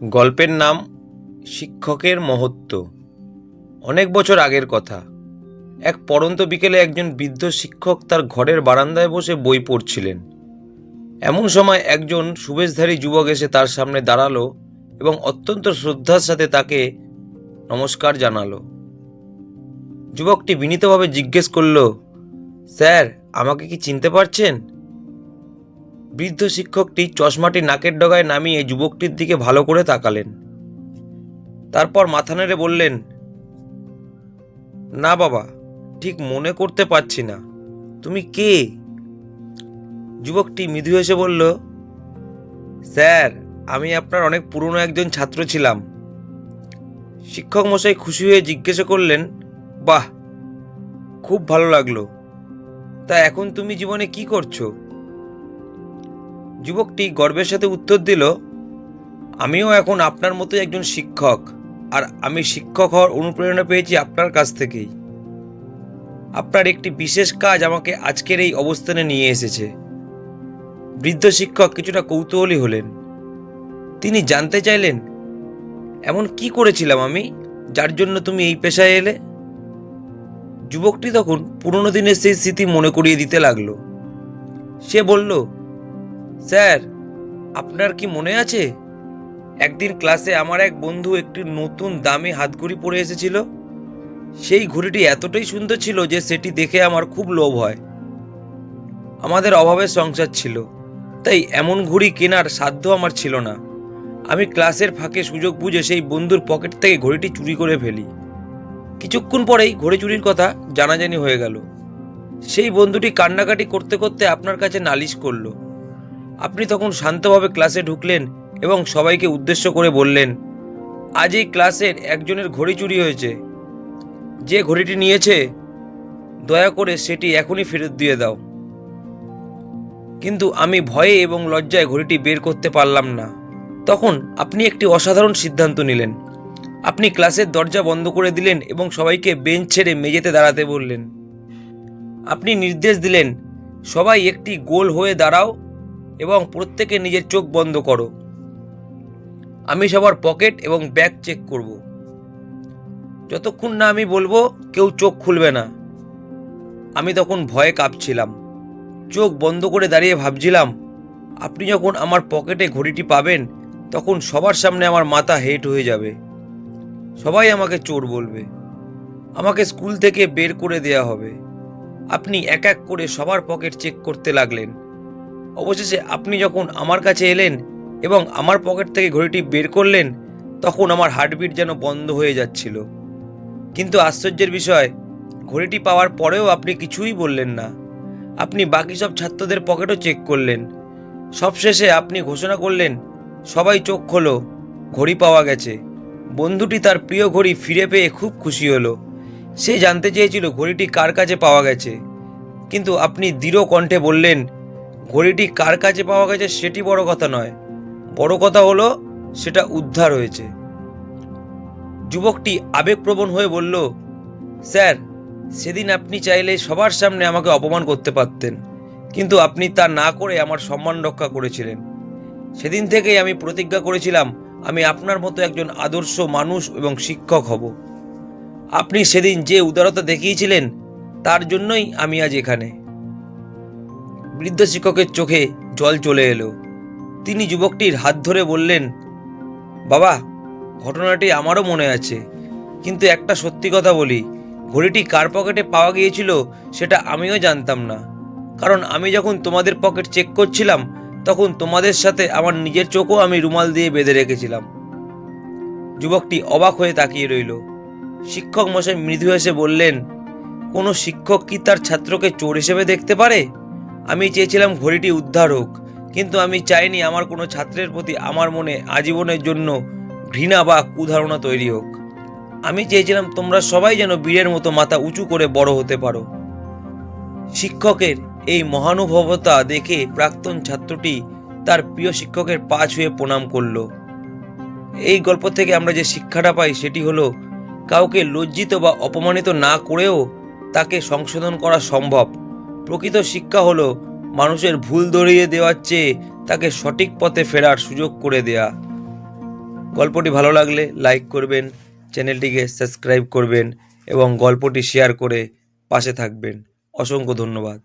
গল্পের নাম শিক্ষকের মহত্ব। অনেক বছর আগের কথা। এক পড়ন্ত বিকেলে একজন বৃদ্ধ শিক্ষক তার ঘরের বারান্দায় বসে বই পড়ছিলেন। এমন সময় একজন সুবেশধারী যুবক এসে তার সামনে দাঁড়ালো এবং অত্যন্ত শ্রদ্ধার সাথে তাকে নমস্কার জানালো। যুবকটি বিনীতভাবে জিজ্ঞেস করল, স্যার, আমাকে কি চিনতে পারছেন? বৃদ্ধ শিক্ষকটি চশমাটি নাকের ডগায় নামিয়ে যুবকটির দিকে ভালো করে তাকালেন। তারপর মাথা নেড়ে বললেন, না বাবা, ঠিক মনে করতে পারছি না। তুমি কে? যুবকটি মৃদু হেসে বলল, স্যার, আমি আপনার অনেক পুরনো একজন ছাত্র ছিলাম। শিক্ষক মশাই খুশি হয়ে জিজ্ঞাসা করলেন, বাহ, খুব ভালো লাগলো। তা এখন তুমি জীবনে কি করছো? যুবকটি গর্বের সাথে উত্তর দিল, আমিও এখন আপনার মতো একজন শিক্ষক, আর আমি শিক্ষক হওয়ার অনুপ্রেরণা পেয়েছি আপনার কাছ থেকেই। আপনার একটি বিশেষ কাজ আমাকে আজকের এই অবস্থানে নিয়ে এসেছে। বৃদ্ধ শিক্ষক কিছুটা কৌতূহলী হলেন। তিনি জানতে চাইলেন, এমন কি করেছিলাম আমি যার জন্য তুমি এই পেশায় এলে? যুবকটি তখন পুরনো দিনের সেই স্মৃতি মনে করিয়ে দিতে লাগলো। সে বলল, স্যার, আপনার কি মনে আছে একদিন ক্লাসে আমার এক বন্ধু একটি নতুন দামি হাতঘড়ি পরে এসেছিল? সেই ঘড়িটি এতটাই সুন্দর ছিল যে সেটি দেখে আমার খুব লোভ হয়। আমাদের অভাবের সংসার ছিল, তাই এমন ঘড়ি কেনার সাধ্য আমার ছিল না। আমি ক্লাসের ফাঁকে সুযোগ বুঝে সেই বন্ধুর পকেট থেকে ঘড়িটি চুরি করে ফেলি। কিছুক্ষণ পরেই ঘড়ি চুরির কথা জানাজানি হয়ে গেল। সেই বন্ধুটি কান্নাকাটি করতে করতে আপনার কাছে নালিশ করলো। আপনি তখন শান্তভাবে ক্লাসে ঢুকলেন এবং সবাইকে উদ্দেশ্য করে বললেন, আজ এই ক্লাসের একজনের ঘড়ি চুরি হয়েছে। যে ঘড়িটি নিয়েছে, দয়া করে সেটি এখনই ফেরত দিয়ে দাও। কিন্তু আমি ভয়ে এবং লজ্জায় ঘড়িটি বের করতে পারলাম না। তখন আপনি একটি অসাধারণ সিদ্ধান্ত নিলেন। আপনি ক্লাসের দরজা বন্ধ করে দিলেন এবং সবাইকে বেঞ্চ ছেড়ে মেঝেতে দাঁড়াতে বললেন। আপনি নির্দেশ দিলেন, সবাই একটি গোল হয়ে দাঁড়াও এবং প্রত্যেকে নিজের চোখ বন্ধ করো। আমি সবার পকেট এবং ব্যাগ চেক করব। যতক্ষণ না আমি বলবো, কেউ চোখ খুলবে না। আমি তখন ভয়ে কাঁপছিলাম। চোখ বন্ধ করে দাঁড়িয়ে ভাবছিলাম, আপনি যখন আমার পকেটে ঘড়িটি পাবেন, তখন সবার সামনে আমার মাথা হেঁট হয়ে যাবে। সবাই আমাকে চোর বলবে। আমাকে স্কুল থেকে বের করে দেয়া হবে। আপনি এক এক করে সবার পকেট চেক করতে লাগলেন। অবশেষে আপনি যখন আমার কাছে এলেন এবং আমার পকেট থেকে ঘড়িটি বের করলেন, তখন আমার হার্টবিট যেন বন্ধ হয়ে যাচ্ছিল। কিন্তু আশ্চর্যের বিষয়, ঘড়িটি পাওয়ার পরেও আপনি কিছুই বললেন না। আপনি বাকি সব ছাত্রদের পকেটও চেক করলেন। সবশেষে আপনি ঘোষণা করলেন, সবাই চোখ খোলো, ঘড়ি পাওয়া গেছে। বন্ধুটি তার প্রিয় ঘড়ি ফিরে পেয়ে খুব খুশি হলো। সে জানতে চেয়েছিল ঘড়িটি কার কাছে পাওয়া গেছে, কিন্তু আপনি দৃঢ় কণ্ঠে বললেন, ঘড়িটি কার কাছে পাওয়া গেছে সেটি বড় কথা নয়, বড় কথা হলো সেটা উদ্ধার হয়েছে। যুবকটি আবেগপ্রবণ হয়ে বলল, স্যার, সেদিন আপনি চাইলে সবার সামনে আমাকে অপমান করতে পারতেন, কিন্তু আপনি তা না করে আমার সম্মান রক্ষা করেছিলেন। সেদিন থেকেই আমি প্রতিজ্ঞা করেছিলাম, আমি আপনার মতো একজন আদর্শ মানুষ এবং শিক্ষক হব। আপনি সেদিন যে উদারতা দেখিয়েছিলেন, তার জন্যই আমি আজ এখানে। বৃদ্ধ শিক্ষকের চোখে জল চলে এলো। তিনি যুবকটির হাত ধরে বললেন, বাবা, ঘটনাটি আমারও মনে আছে, কিন্তু একটা সত্যি কথা বলি, ঘড়িটি কার পকেটে পাওয়া গিয়েছিল সেটা আমিও জানতাম না। কারণ আমি যখন তোমাদের পকেট চেক করছিলাম, তখন তোমাদের সাথে আমার নিজের চোখও আমি রুমাল দিয়ে বেঁধে রেখেছিলাম। যুবকটি অবাক হয়ে তাকিয়ে রইল। শিক্ষক মশাই মৃদু হেসে বললেন, কোনো শিক্ষক কি তার ছাত্রকে চোর হিসেবে দেখতে পারে? আমি চেয়েছিলাম ঘড়িটি উদ্ধার হোক, কিন্তু আমি চাইনি আমার কোনো ছাত্রের প্রতি আমার মনে আজীবনের জন্য ঘৃণা বা কুধারণা তৈরি হোক। আমি চেয়েছিলাম তোমরা সবাই যেন বীরের মতো মাথা উঁচু করে বড় হতে পারো। শিক্ষকের এই মহানুভবতা দেখে প্রাক্তন ছাত্রটি তার প্রিয় শিক্ষকের পা ছুঁয়ে প্রণাম করল। এই গল্প থেকে আমরা যে শিক্ষাটা পাই সেটি হলো, কাউকে লজ্জিত বা অপমানিত না করেও তাকে সংশোধন করা সম্ভব। প্রকৃত শিক্ষা হলো মানুষের ভুল ধরিয়ে দেওয়ার চেয়ে তাকে সঠিক পথে ফেরার সুযোগ করে দেয়া। গল্পটি ভালো লাগলে লাইক করবেন, চ্যানেলটিকে সাবস্ক্রাইব করবেন এবং গল্পটি শেয়ার করে পাশে থাকবেন। অসংখ্য ধন্যবাদ।